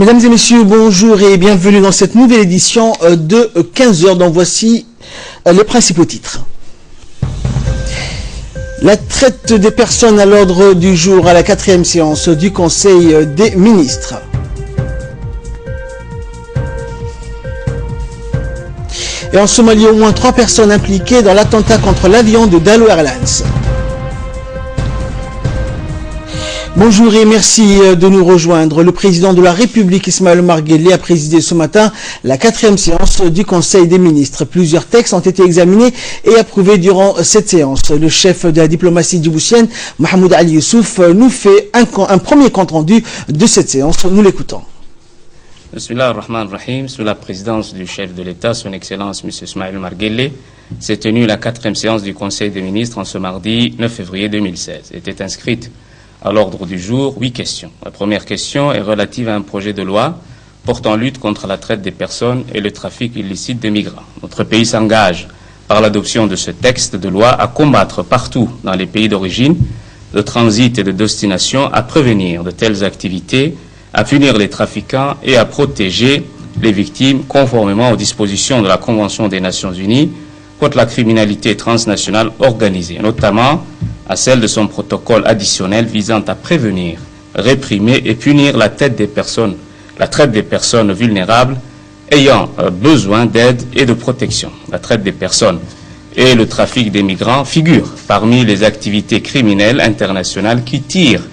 Mesdames et messieurs, bonjour et bienvenue dans cette nouvelle édition de 15h, dont voici les principaux titres. La traite des personnes à l'ordre du jour à la 4e séance du Conseil des ministres. Et en Somalie, au moins 3 personnes impliquées dans l'attentat contre l'avion de Dalo Airlines. Bonjour et merci de nous rejoindre. Le président de la République, Ismaël Omar Guelleh, a présidé ce matin la 4e séance du Conseil des ministres. Plusieurs textes ont été examinés et approuvés durant cette séance. Le chef de la diplomatie djiboutienne, Mahmoud Ali Youssouf, nous fait un premier compte-rendu de cette séance. Nous l'écoutons. Bismillah ar-Rahman ar-Rahim, sous la présidence du chef de l'État, son Excellence M. Ismaël Omar Guelleh, s'est tenue la 4e séance du Conseil des ministres en ce mardi 9 février 2016. Était inscrite à l'ordre du jour 8 questions. La première question est relative à un projet de loi portant lutte contre la traite des personnes et le trafic illicite de migrants. Notre pays s'engage par l'adoption de ce texte de loi à combattre partout dans les pays d'origine, de transit et de destination, à prévenir de telles activités, à punir les trafiquants et à protéger les victimes conformément aux dispositions de la Convention des Nations Unies contre la criminalité transnationale organisée, notamment à celle de son protocole additionnel visant à prévenir, réprimer et punir la traite des personnes vulnérables ayant besoin d'aide et de protection. La traite des personnes et le trafic des migrants figurent parmi les activités criminelles internationales qui tirent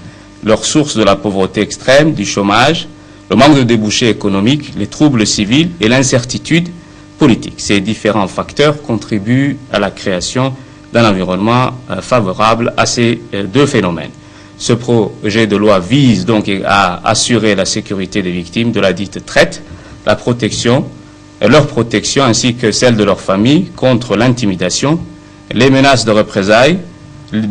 leurs sources de la pauvreté extrême, du chômage, le manque de débouchés économiques, les troubles civils et l'incertitude politique. Ces différents facteurs contribuent à la création d'un environnement favorable à ces deux phénomènes. Ce projet de loi vise donc à assurer la sécurité des victimes de la dite traite, leur protection ainsi que celle de leurs familles contre l'intimidation, les menaces de représailles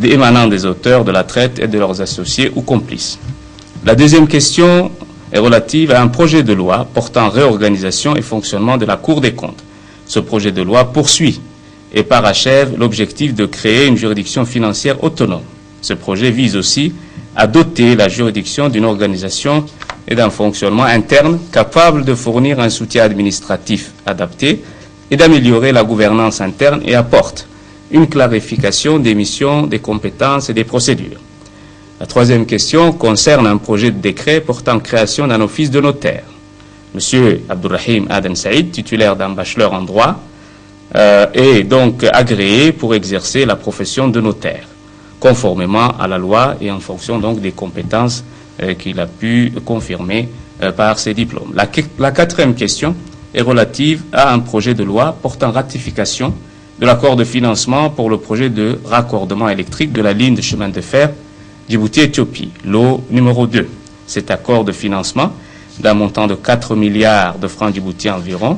émanant des auteurs de la traite et de leurs associés ou complices. La deuxième question est relative à un projet de loi portant réorganisation et fonctionnement de la Cour des comptes. Ce projet de loi poursuit et parachève l'objectif de créer une juridiction financière autonome. Ce projet vise aussi à doter la juridiction d'une organisation et d'un fonctionnement interne capable de fournir un soutien administratif adapté et d'améliorer la gouvernance interne et apporte une clarification des missions, des compétences et des procédures. La troisième question concerne un projet de décret portant création d'un office de notaire. M. Abdurrahim Aden Saïd, titulaire d'un bachelor en droit, est donc agréé pour exercer la profession de notaire, conformément à la loi et en fonction donc des compétences qu'il a pu confirmer par ses diplômes. La quatrième question est relative à un projet de loi portant ratification de l'accord de financement pour le projet de raccordement électrique de la ligne de chemin de fer Djibouti-Éthiopie, lot numéro 2. Cet accord de financement, d'un montant de 4 milliards de francs djiboutiens environ,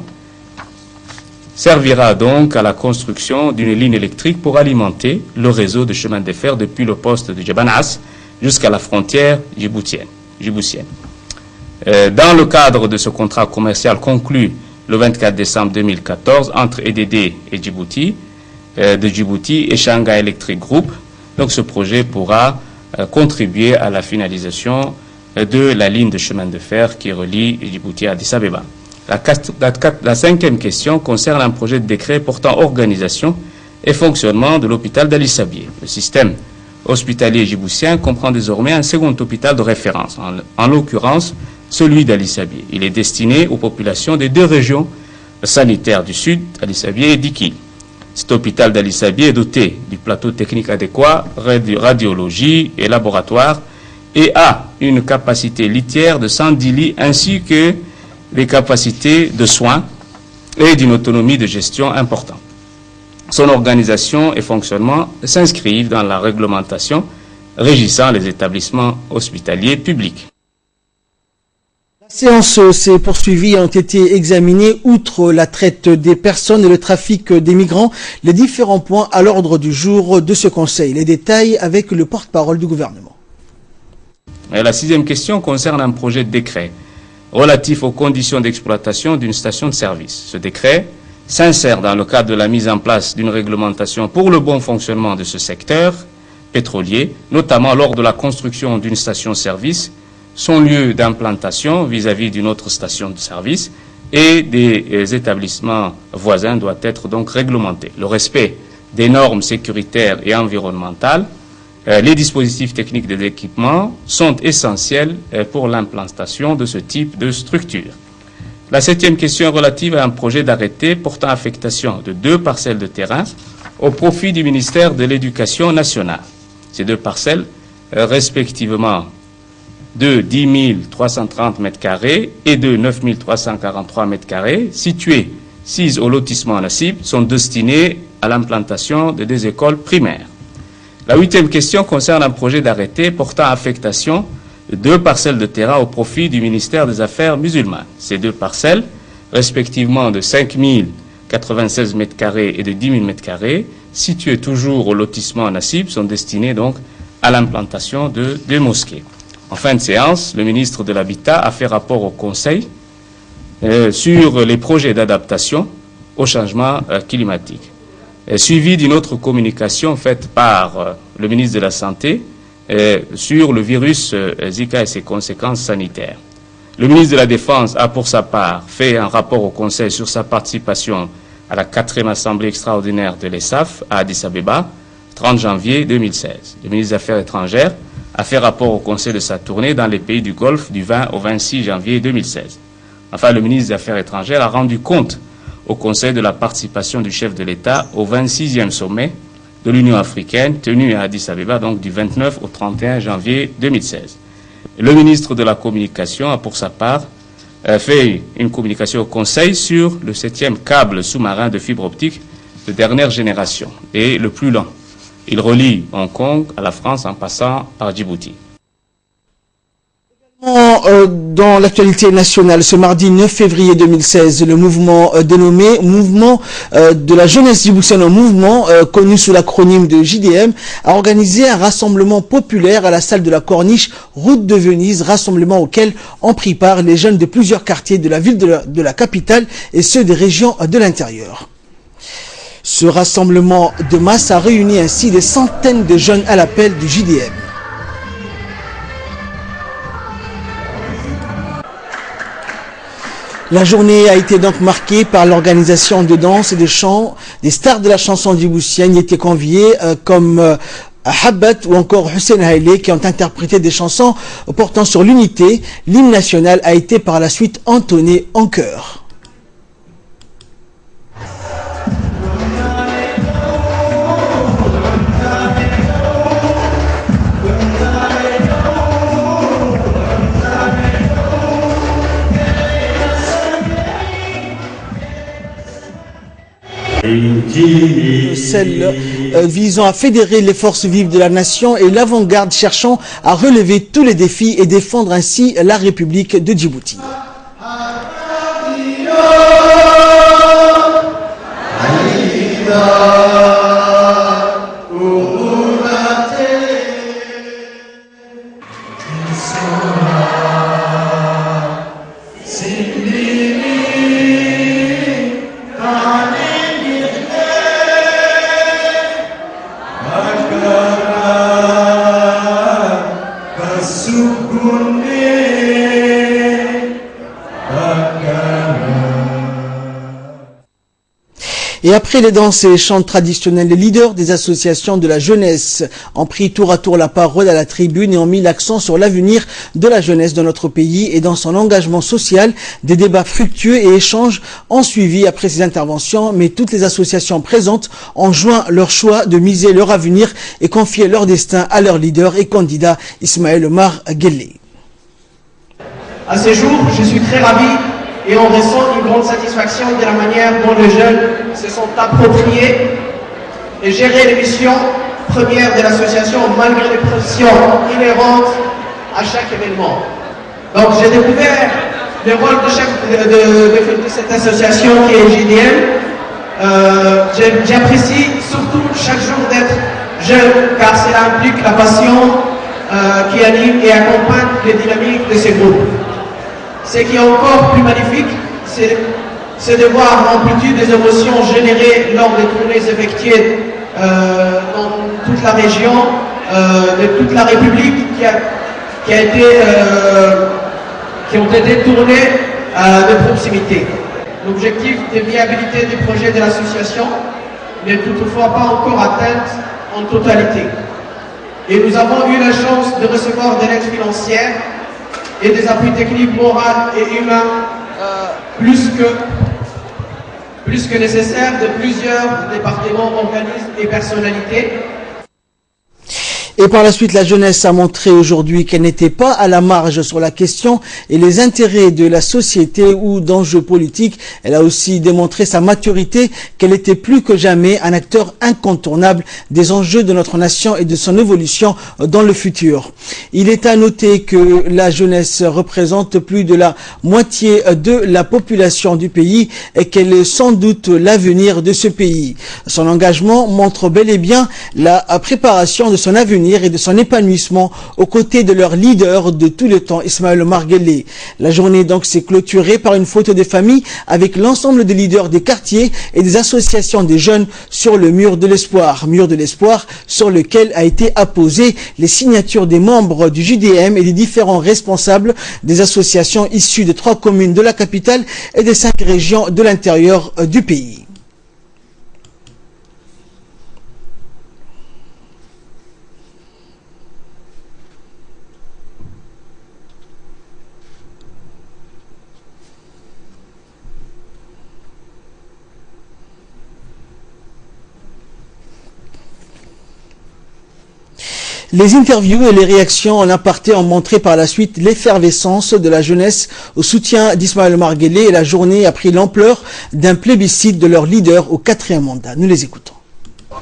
servira donc à la construction d'une ligne électrique pour alimenter le réseau de chemin de fer depuis le poste de Djebanas jusqu'à la frontière djiboutienne. Dans le cadre de ce contrat commercial conclu le 24 décembre 2014 entre EDD et Djibouti, de Djibouti et Shanghai Electric Group, donc ce projet pourra contribuer à la finalisation de la ligne de chemin de fer qui relie Djibouti à Addis Abeba. La cinquième question concerne un projet de décret portant organisation et fonctionnement de l'hôpital d'Ali Sabieh. Le système hospitalier djiboutien comprend désormais un second hôpital de référence, en l'occurrence celui d'Ali Sabieh. Il est destiné aux populations des deux régions sanitaires du sud, Ali Sabieh et Diki. Cet hôpital d'Ali Sabieh est doté du plateau technique adéquat, radiologie et laboratoire, et a une capacité litière de 110 lits ainsi que des capacités de soins et d'une autonomie de gestion importante. Son organisation et fonctionnement s'inscrivent dans la réglementation régissant les établissements hospitaliers publics. La séance s'est poursuivie et ont été examinés, outre la traite des personnes et le trafic des migrants, les différents points à l'ordre du jour de ce Conseil. Les détails avec le porte-parole du gouvernement. Et la sixième question concerne un projet de décret relatif aux conditions d'exploitation d'une station de service. Ce décret s'insère dans le cadre de la mise en place d'une réglementation pour le bon fonctionnement de ce secteur pétrolier, notamment lors de la construction d'une station-service son lieu d'implantation vis-à-vis d'une autre station de service et des établissements voisins doit être donc réglementé. Le respect des normes sécuritaires et environnementales, les dispositifs techniques des équipements sont essentiels pour l'implantation de ce type de structure. La 7e question est relative à un projet d'arrêté portant affectation de 2 parcelles de terrain au profit du ministère de l'Éducation nationale. Ces 2 parcelles, respectivement de 10 330 m² et de 9 343 m², situées 6 au lotissement Nassib, sont destinées à l'implantation de 2 écoles primaires. La 8e question concerne un projet d'arrêté portant affectation de 2 parcelles de terrain au profit du ministère des Affaires musulmanes. Ces 2 parcelles, respectivement de 5 096 m² et de 10 000 m², situées toujours au lotissement Nassib, sont destinées donc à l'implantation de 2 mosquées. En fin de séance, le ministre de l'Habitat a fait rapport au Conseil sur les projets d'adaptation au changement climatique, suivi d'une autre communication faite par le ministre de la Santé sur le virus Zika et ses conséquences sanitaires. Le ministre de la Défense a pour sa part fait un rapport au Conseil sur sa participation à la 4e Assemblée extraordinaire de l'ESAF à Addis Abeba, 30 janvier 2016. Le ministre des Affaires étrangères a fait rapport au Conseil de sa tournée dans les pays du Golfe du 20 au 26 janvier 2016. Enfin, le ministre des Affaires étrangères a rendu compte au Conseil de la participation du chef de l'État au 26e sommet de l'Union africaine tenu à Addis Abeba, donc du 29 au 31 janvier 2016. Le ministre de la Communication a pour sa part fait une communication au Conseil sur le 7e câble sous-marin de fibre optique de dernière génération et le plus long. Il relie Hong Kong à la France en passant par Djibouti. Dans l'actualité nationale, ce mardi 9 février 2016, le mouvement dénommé Mouvement de la jeunesse djiboutienne, un mouvement connu sous l'acronyme de JDM, a organisé un rassemblement populaire à la salle de la Corniche, route de Venise, rassemblement auquel ont pris part les jeunes de plusieurs quartiers de la ville de la capitale et ceux des régions de l'intérieur. Ce rassemblement de masse a réuni ainsi des centaines de jeunes à l'appel du JDM. La journée a été donc marquée par l'organisation de danse et de chants. Des stars de la chanson djiboutienne y étaient conviés comme Habbat ou encore Hussein Haile qui ont interprété des chansons portant sur l'unité. L'hymne national a été par la suite entonné en chœur. Celle visant à fédérer les forces vives de la nation et l'avant-garde cherchant à relever tous les défis et défendre ainsi la République de Djibouti. Et après les danses et les chants traditionnels, les leaders des associations de la jeunesse ont pris tour à tour la parole à la tribune et ont mis l'accent sur l'avenir de la jeunesse de notre pays et dans son engagement social. Des débats fructueux et échanges ont suivi après ces interventions, mais toutes les associations présentes ont joint leur choix de miser leur avenir et confier leur destin à leur leader et candidat Ismaël Omar Guelleh. À ce jour, je suis très ravi et on ressent une grande satisfaction de la manière dont les jeunes se sont appropriés et géré les missions premières de l'association malgré les pressions inhérentes à chaque événement. Donc j'ai découvert le rôle de cette association qui est JDM. J'apprécie surtout chaque jour d'être jeune car cela implique la passion qui anime et accompagne les dynamiques de ces groupes. Ce qui est encore plus magnifique, c'est de voir l'amplitude des émotions générées lors des tournées effectuées dans toute la région, de toute la République, qui qui ont été tournés de proximité. L'objectif de viabilité du projet de l'association n'est toutefois pas encore atteint en totalité. Et nous avons eu la chance de recevoir de l'aide financière et des appuis techniques, moraux et humains plus que nécessaire de plusieurs départements, organismes et personnalités. Et par la suite, la jeunesse a montré aujourd'hui qu'elle n'était pas à la marge sur la question et les intérêts de la société ou d'enjeux politiques. Elle a aussi démontré sa maturité, qu'elle était plus que jamais un acteur incontournable des enjeux de notre nation et de son évolution dans le futur. Il est à noter que la jeunesse représente plus de la moitié de la population du pays et qu'elle est sans doute l'avenir de ce pays. Son engagement montre bel et bien la préparation de son avenir et de son épanouissement aux côtés de leur leader de tout le temps, Ismaël Omar Guelleh. La journée donc s'est clôturée par une photo de famille avec l'ensemble des leaders des quartiers et des associations des jeunes sur le mur de l'espoir sur lequel a été apposé les signatures des membres du JDM et des différents responsables des associations issues de 3 communes de la capitale et des 5 régions de l'intérieur du pays. Les interviews et les réactions en aparté ont montré par la suite l'effervescence de la jeunesse au soutien d'Ismaël Omar Guelleh et la journée a pris l'ampleur d'un plébiscite de leur leader au 4e mandat. Nous les écoutons.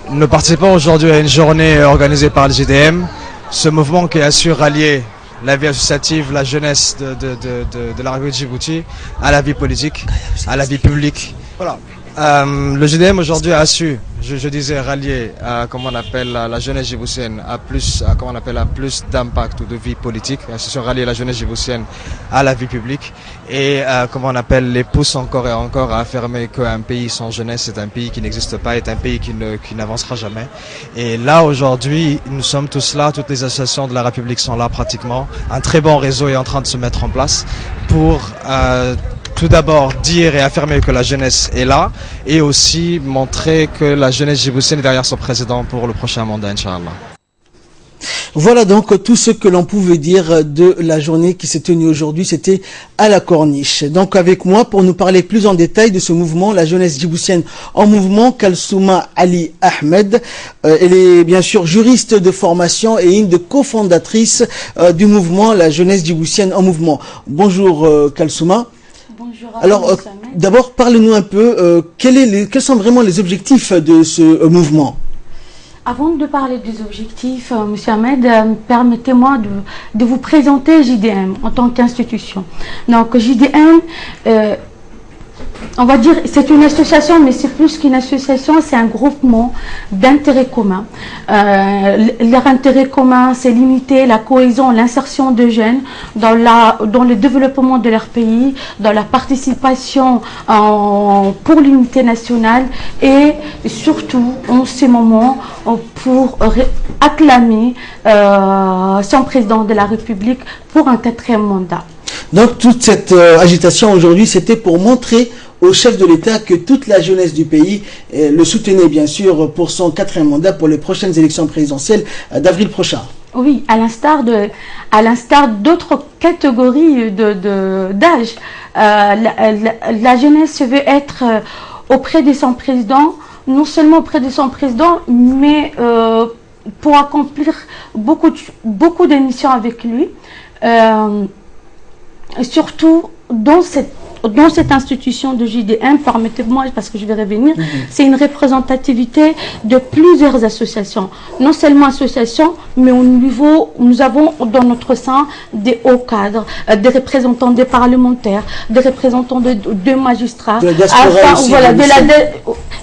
Nous participons aujourd'hui à une journée organisée par le JDM, ce mouvement qui a su rallier la vie associative, la jeunesse de la République de Djibouti à la vie politique, à la vie publique. Voilà. Le JDM aujourd'hui a su, je disais, rallier comment on appelle la jeunesse djiboutienne à plus, comment on appelle, à plus d'impact ou de vie politique. A su rallier la jeunesse djiboutienne à la vie publique et comment on appelle, les pousse encore et encore à affirmer qu'un pays sans jeunesse est un pays qui n'existe pas, est un pays qui n'avancera jamais. Et là aujourd'hui, nous sommes tous là, toutes les associations de la République sont là pratiquement. Un très bon réseau est en train de se mettre en place pour tout d'abord dire et affirmer que la jeunesse est là et aussi montrer que la jeunesse djiboutienne est derrière son président pour le prochain mandat, Inch'Allah. Voilà donc tout ce que l'on pouvait dire de la journée qui s'est tenue aujourd'hui, c'était à la Corniche. Donc avec moi pour nous parler plus en détail de ce mouvement, la jeunesse djiboutienne en mouvement, Kalsouma Ali Ahmed. Elle est bien sûr juriste de formation et une des cofondatrices du mouvement, la jeunesse djiboutienne en mouvement. Bonjour Kalsouma. Bonjour. Alors, d'abord, parlez-nous un peu, quels sont vraiment les objectifs de ce mouvement? Avant de parler des objectifs, M. Ahmed, permettez-moi de vous présenter JDM en tant qu'institution. Donc, JDM, on va dire, c'est une association, mais c'est plus qu'une association, c'est un groupement d'intérêts communs. Leur intérêt commun, c'est limiter la cohésion, l'insertion de jeunes dans le développement de leur pays, dans la participation pour l'unité nationale et surtout, en ce moment, pour acclamer son président de la République pour un 4e mandat. Donc toute cette agitation aujourd'hui, c'était pour montrer au chef de l'État que toute la jeunesse du pays le soutenait bien sûr pour son 4e mandat pour les prochaines élections présidentielles d'avril prochain. Oui, à l'instar d'autres catégories d'âge, la jeunesse veut être auprès de son président, non seulement auprès de son président, mais pour accomplir beaucoup de missions avec lui. Surtout dans cette institution de JDM, permettez-moi parce que je vais revenir, c'est une représentativité de plusieurs associations. Non seulement associations, mais au niveau, nous avons dans notre sein des hauts cadres, des représentants des parlementaires, des représentants de magistrats, de la diaspora aussi, voilà,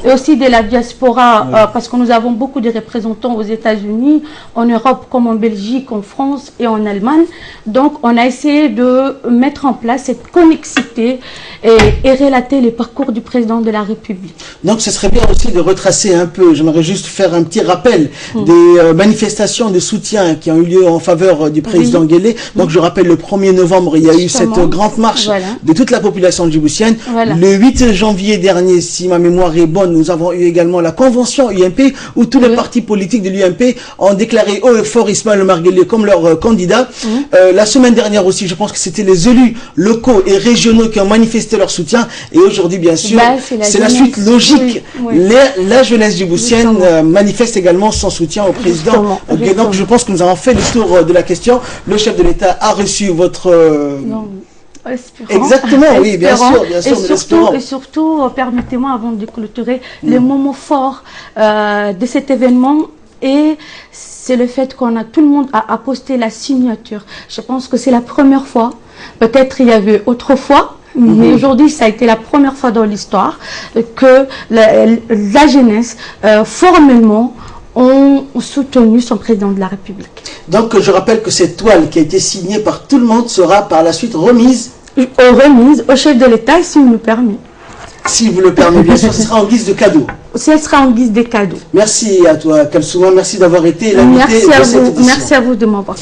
et aussi de la diaspora, parce que nous avons beaucoup de représentants aux États-Unis, en Europe comme en Belgique, en France et en Allemagne. Donc on a essayé de mettre en place cette connexité et relater le parcours du président de la République. Donc ce serait bien aussi de retracer un peu, j'aimerais juste faire un petit rappel des manifestations de soutien qui ont eu lieu en faveur du président Guelleh. Donc je rappelle, le 1er novembre, il y a eu cette grande marche de toute la population djiboutienne. Le 8 janvier dernier, si ma mémoire est bonne, nous avons eu également la convention UMP où tous les partis politiques de l'UMP ont déclaré haut et fort Ismaël Omar Guelleh comme leur candidat. La semaine dernière aussi, je pense que c'était les élus locaux et régionaux qui ont manifesté leur soutien. Et aujourd'hui, bien sûr, c'est la suite logique. La jeunesse djiboutienne manifeste également son soutien au président. Donc je pense que nous avons fait le tour de la question. Le chef de l'État a reçu votre... Exactement, oui, bien sûr, et surtout, permettez-moi, avant de clôturer, le moment fort de cet événement, et c'est le fait qu'on a, tout le monde a posté la signature. Je pense que c'est la première fois, peut-être il y avait autrefois, mais aujourd'hui ça a été la première fois dans l'histoire que la jeunesse, formellement, ont soutenu son président de la République. Donc je rappelle que cette toile qui a été signée par tout le monde sera par la suite remise au chef de l'État, s'il nous permet. Si vous le permettez, bien sûr, ce sera en guise de cadeau. Ce sera en guise de cadeau. Merci à toi, Kalsouma. Merci d'avoir été l'invité de cette édition. Merci à vous de m'avoir.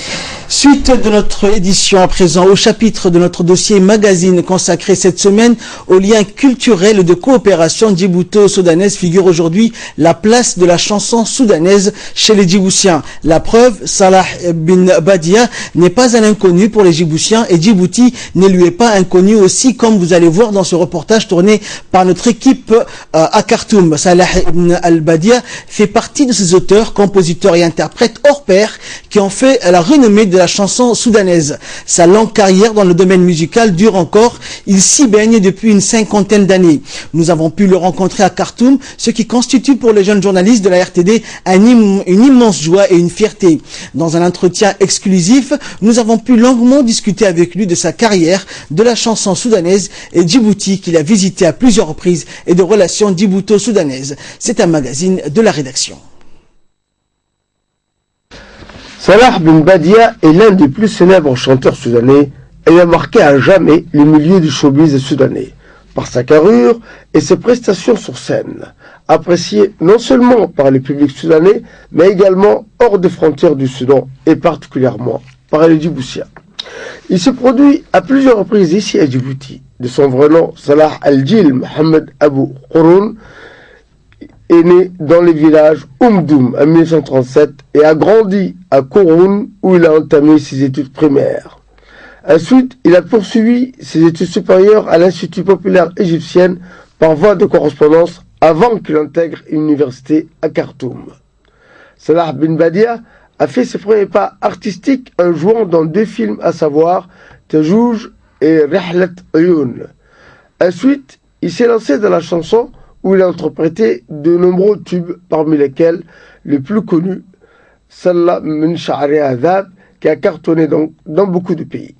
Suite de notre édition à présent au chapitre de notre dossier magazine consacré cette semaine aux liens culturels de coopération djibouto-soudanaise figure aujourd'hui la place de la chanson soudanaise chez les Djiboutiens. La preuve, Salah bin Badia n'est pas un inconnu pour les Djiboutiens et Djibouti ne lui est pas inconnu aussi, comme vous allez voir dans ce reportage tourné par notre équipe à Khartoum. Salah ibn al-Badia fait partie de ces auteurs, compositeurs et interprètes hors pair qui ont fait la renommée de la chanson soudanaise. Sa longue carrière dans le domaine musical dure encore. Il s'y baigne depuis une 50aine d'années. Nous avons pu le rencontrer à Khartoum, ce qui constitue pour les jeunes journalistes de la RTD une immense joie et une fierté. Dans un entretien exclusif, nous avons pu longuement discuter avec lui de sa carrière, de la chanson soudanaise et Djibouti qu'il a visité à plusieurs reprises et de relations djibouto-soudanaises. C'est un magazine de la rédaction. Salah bin Badia est l'un des plus célèbres chanteurs soudanais et a marqué à jamais le milieu du showbiz soudanais par sa carrure et ses prestations sur scène, appréciées non seulement par le public soudanais mais également hors des frontières du Soudan et particulièrement par les Djiboutiens. Il se produit à plusieurs reprises ici à Djibouti. De son vrai nom, Salah Al-Djil Mohamed Abou Khouroun est né dans le village Oumdoum en 1937 et a grandi à Kouroun où il a entamé ses études primaires. Ensuite, il a poursuivi ses études supérieures à l'Institut populaire égyptien par voie de correspondance avant qu'il intègre une université à Khartoum. Salah bin Badia a fait ses premiers pas artistiques en jouant dans 2 films, à savoir Tajouj et Rihlat Ayoun. Ensuite, il s'est lancé dans la chanson où il a interprété de nombreux tubes, parmi lesquels le plus connu, Salah min Sha'ri Adab, qui a cartonné dans beaucoup de pays.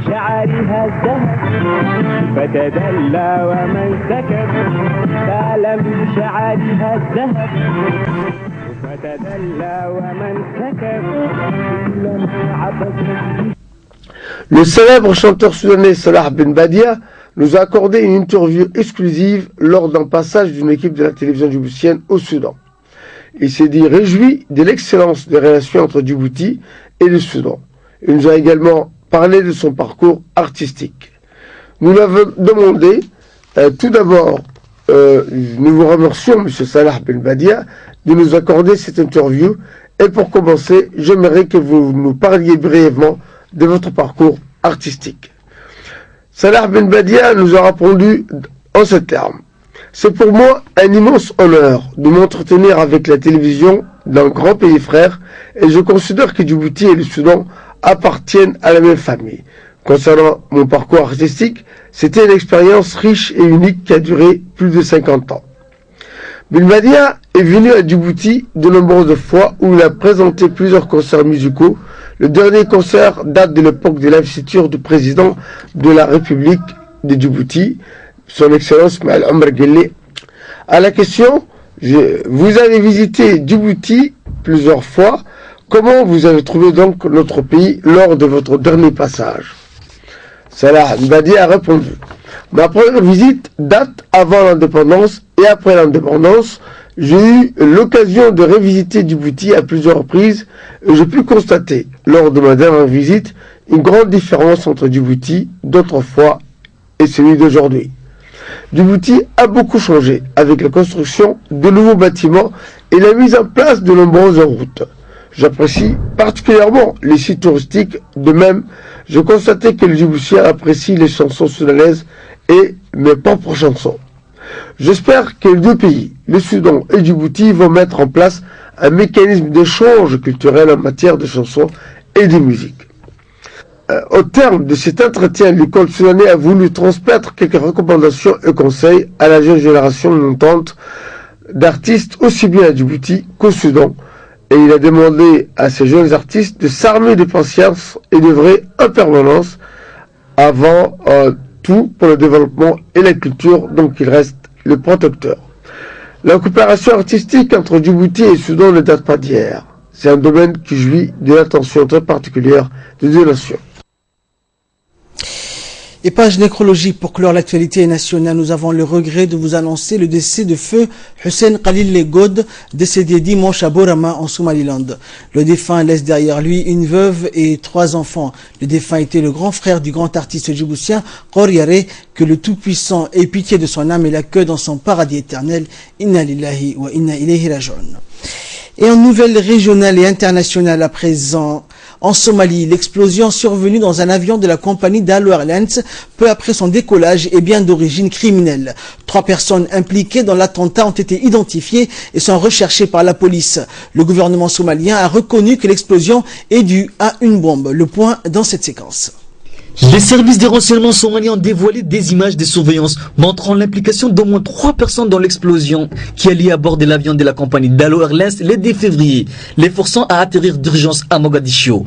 شعرها الذهب فتدلى ومن سكب تعلم بشعرها الذهب فتدلى ومن سكب لما عبث. Le célèbre chanteur soudanais Salah bin Badia nous a accordé une interview exclusive lors d'un passage d'une équipe de la télévision djiboutienne au Soudan. Il s'est dit réjoui de l'excellence des relations entre Djibouti et le Soudan. Il nous a également parlé de son parcours artistique. Nous l'avons demandé, tout d'abord, nous vous remercions, M. Salah bin Badia, de nous accorder cette interview. Et pour commencer, j'aimerais que vous nous parliez brièvement de votre parcours artistique. Salah bin Badia nous a répondu en ces termes. C'est pour moi un immense honneur de m'entretenir avec la télévision d'un grand pays frère et je considère que Djibouti et le Soudan appartiennent à la même famille. Concernant mon parcours artistique, c'était une expérience riche et unique qui a duré plus de 50 ans. Bin Badia est venu à Djibouti de nombreuses fois où il a présenté plusieurs concerts musicaux, Le dernier concert date de l'époque de l'investiture du président de la République de Djibouti, son Excellence Ismaël Omar Guelleh. À la question, vous avez visité Djibouti plusieurs fois. Comment vous avez trouvé donc notre pays lors de votre dernier passage? Salah Mbadi a répondu: ma première visite date avant l'indépendance et après l'indépendance. J'ai eu l'occasion de revisiter Djibouti à plusieurs reprises et j'ai pu constater, lors de ma dernière visite, une grande différence entre Djibouti d'autrefois et celui d'aujourd'hui. Djibouti a beaucoup changé avec la construction de nouveaux bâtiments et la mise en place de nombreuses routes. J'apprécie particulièrement les sites touristiques. De même, je constatais que les Djiboutiens apprécient les chansons soudanaises et mes propres chansons. J'espère que les deux pays, le Soudan et Djibouti, vont mettre en place un mécanisme d'échange culturel en matière de chansons et de musique. Au terme de cet entretien, l'école soudanais a voulu transmettre quelques recommandations et conseils à la jeune génération montante d'artistes aussi bien à Djibouti qu'au Soudan. Et il a demandé à ces jeunes artistes de s'armer de patience et d'œuvrer en permanence avant tout pour le développement et la culture, donc il reste le protecteur. La coopération artistique entre Djibouti et Soudan ne date pas d'hier. C'est un domaine qui jouit de l'attention très particulière des deux nations. Et page nécrologique pour clore l'actualité nationale, nous avons le regret de vous annoncer le décès de feu Hussein Khalil Legod, décédé dimanche à Borama en Somaliland. Le défunt laisse derrière lui une veuve et 3 enfants. Le défunt était le grand frère du grand artiste djiboutien Koryare, que le Tout-Puissant ait pitié de son âme et l'accueille dans son paradis éternel. Inna lillahi wa inna ilayhi raji'un. Et en nouvelles régionales et internationales à présent, en Somalie, l'explosion survenue dans un avion de la compagnie Dalo Airlines peu après son décollage est bien d'origine criminelle. 3 personnes impliquées dans l'attentat ont été identifiées et sont recherchées par la police. Le gouvernement somalien a reconnu que l'explosion est due à une bombe. Le point dans cette séquence. Les services des renseignements somaliens ont dévoilé des images de surveillance montrant l'implication d'au moins 3 personnes dans l'explosion qui a lieu à bord de l'avion de la compagnie Dalo Airlines le 2 février, les forçant à atterrir d'urgence à Mogadiscio.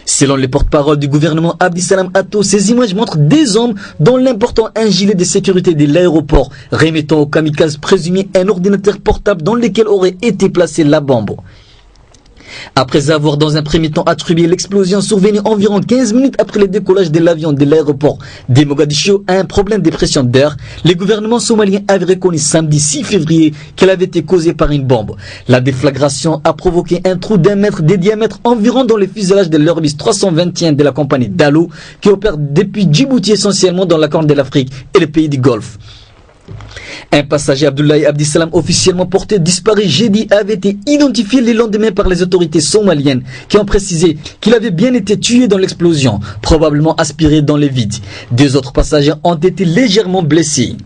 Selon le porte-parole du gouvernement Abdisalam Atto, ces images montrent des hommes dont l'important un gilet de sécurité de l'aéroport, remettant au kamikaze présumé un ordinateur portable dans lequel aurait été placée la bombe. Après avoir dans un premier temps attribué l'explosion survenue environ 15 minutes après le décollage de l'avion de l'aéroport de Mogadiscio à un problème de pression d'air, le gouvernement somalien avait reconnu samedi 6 février qu'elle avait été causée par une bombe. La déflagration a provoqué un trou d'1 mètre de diamètre environ dans le fuselage de l'Airbus 321 de la compagnie Dalo, qui opère depuis Djibouti essentiellement dans la Corne de l'Afrique et les pays du Golfe. Un passager, Abdoulaye Abdisalam, officiellement porté disparu jeudi, avait été identifié le lendemain par les autorités somaliennes qui ont précisé qu'il avait bien été tué dans l'explosion, probablement aspiré dans les vides. 2 autres passagers ont été légèrement blessés.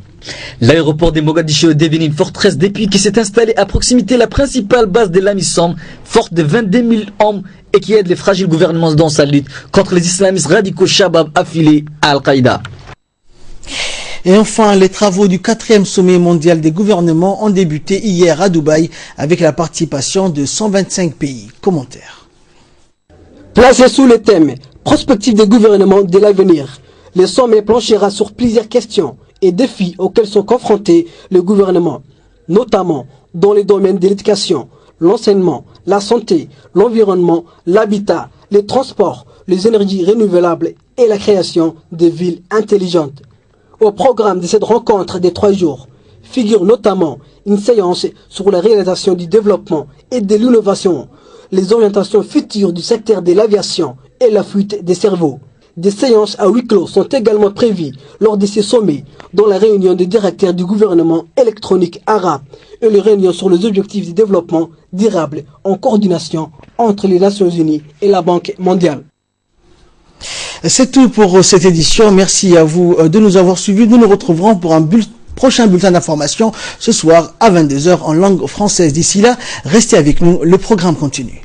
L'aéroport de Mogadiscio est devenu une forteresse depuis qu'il s'est installé à proximité de la principale base de l'AMISOM, forte de 22 000 hommes et qui aide les fragiles gouvernements dans sa lutte contre les islamistes radicaux Shabab affiliés à Al-Qaïda. Et enfin, les travaux du 4e sommet mondial des gouvernements ont débuté hier à Dubaï avec la participation de 125 pays. Commentaire. Placé sous le thème « Prospective des gouvernements de l'avenir », le sommet planchera sur plusieurs questions et défis auxquels sont confrontés les gouvernements, notamment dans les domaines de l'éducation, l'enseignement, la santé, l'environnement, l'habitat, les transports, les énergies renouvelables et la création de villes intelligentes. Au programme de cette rencontre des 3 jours figure notamment une séance sur la réalisation du développement et de l'innovation, les orientations futures du secteur de l'aviation et la fuite des cerveaux. Des séances à huis clos sont également prévues lors de ces sommets, dont la réunion des directeurs du gouvernement électronique arabe et les réunions sur les objectifs du développement durable en coordination entre les Nations Unies et la Banque mondiale. C'est tout pour cette édition. Merci à vous de nous avoir suivis. Nous nous retrouverons pour un prochain bulletin d'information ce soir à 22 h en langue française. D'ici là, restez avec nous, le programme continue.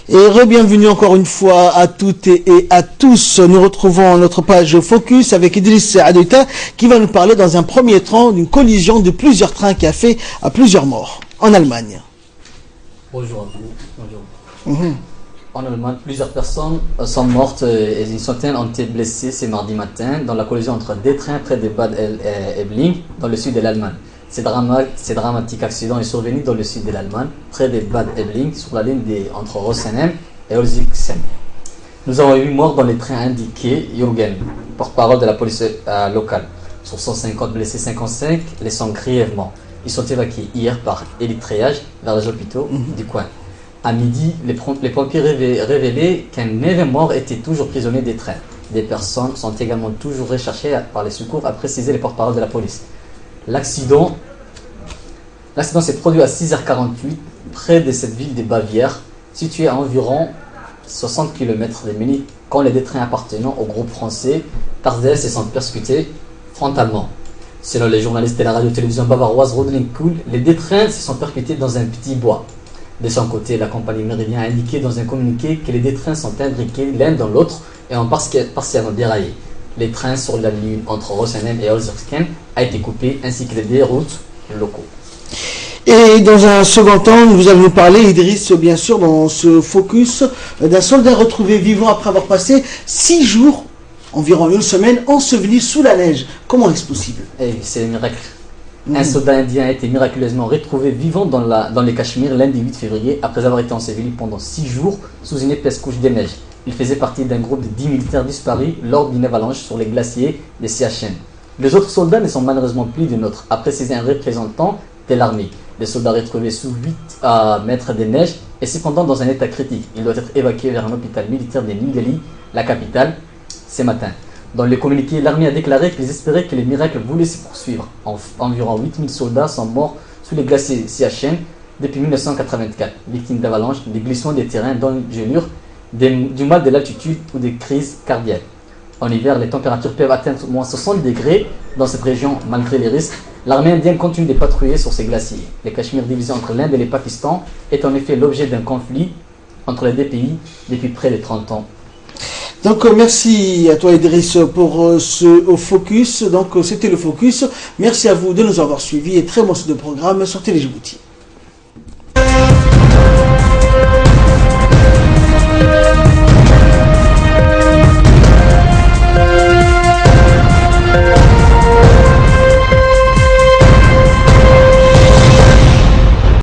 Et bienvenue encore une fois à toutes et à tous. Nous retrouvons notre page Focus avec Idriss Adoita qui va nous parler dans un premier temps d'une collision de plusieurs trains qui a fait à plusieurs morts en Allemagne. Bonjour à vous. Bonjour. En Allemagne, plusieurs personnes sont mortes et une centaine ont été blessées ce mardi matin dans la collision entre deux trains près de Bad Aibling dans le sud de l'Allemagne. Ce dramatique accident est survenu dans le sud de l'Allemagne, près de Bad Aibling, sur la ligne entre Rosenheim et Holzixen. Nous avons eu morts dans les trains indiqués. Jürgen, porte-parole de la police locale. Sur 150 blessés, 55 les sont grièvement. Ils sont évacués hier par hélitriage vers les hôpitaux du coin. À midi, les pompiers révélaient qu'un 9e mort était toujours prisonnier des trains. Des personnes sont également toujours recherchées par les secours, a précisé les porte-parole de la police. L'accident s'est produit à 6h48 près de cette ville de Bavière, située à environ 60 km de Munich, quand les deux trains appartenant au groupe français Pardes se sont percutés frontalement. Selon les journalistes de la radio-télévision bavaroise Rodling Kuhl, les deux trains se sont percutés dans un petit bois. De son côté, la compagnie Méridien a indiqué dans un communiqué que les deux trains sont imbriqués l'un dans l'autre et ont partiellement déraillé. Les trains sur la ligne entre Rosenheim et Holzixen a été coupé, ainsi que les deux routes locaux. Et dans un second temps, vous allez nous parler, Idriss, bien sûr, dans ce focus, d'un soldat retrouvé vivant après avoir passé 6 jours, environ une semaine, enseveli sous la neige. Comment est-ce possible? C'est un miracle. Un soldat indien a été miraculeusement retrouvé vivant dans les Cachemires lundi 8 février après avoir été enseveli pendant 6 jours sous une épaisse couche de neige. Il faisait partie d'un groupe de 10 militaires disparus lors d'une avalanche sur les glaciers de Siachen. Les autres soldats ne sont malheureusement plus de nôtres, a précisé un représentant de l'armée. Les soldats retrouvés sous 8 mètres de neige est cependant dans un état critique. Il doit être évacué vers un hôpital militaire de New Delhi, la capitale, ce matin. Dans le communiqué, l'armée a déclaré qu'ils espéraient que les miracles voulaient se poursuivre. Environ 8000 soldats sont morts sous les glaciers Siachen depuis 1984, victimes d'avalanches, des glissements des terrains, d'engelures, du mal de l'altitude ou des crises cardiaques. En hiver, les températures peuvent atteindre moins 60 degrés dans cette région malgré les risques. L'armée indienne continue de patrouiller sur ces glaciers. Les Cachemires divisés entre l'Inde et le Pakistan est en effet l'objet d'un conflit entre les deux pays depuis près de 30 ans. Donc merci à toi Idriss pour ce focus. Donc c'était le focus. Merci à vous de nous avoir suivis et très bon de programme sur Télé Djibouti.